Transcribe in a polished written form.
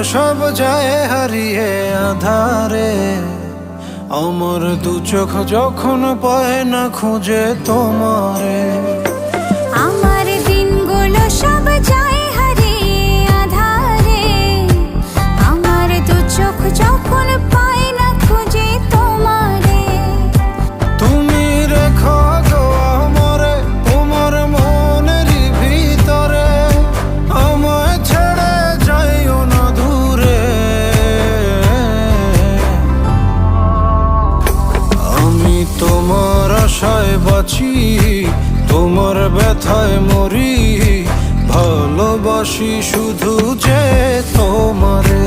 সব যায় হারিয়ে আধারে, আমার দু চোখ যখন পায় না খুঁজে তোমারে। আমার দিনগুলো সব যায় হারিয়ে আধারে, আমার দু চোখ যখন পায় না খুঁজে তোমারে। তুমি রেখো গো আমরে তোমার মনের ভিতরে, আমায় ছেড়ে যাইও না দূরে। আমি তোমার আশায় বাঁচি, তোমার ব্যথায় মরি, ভালোবাসি শুধু যে তোমারে।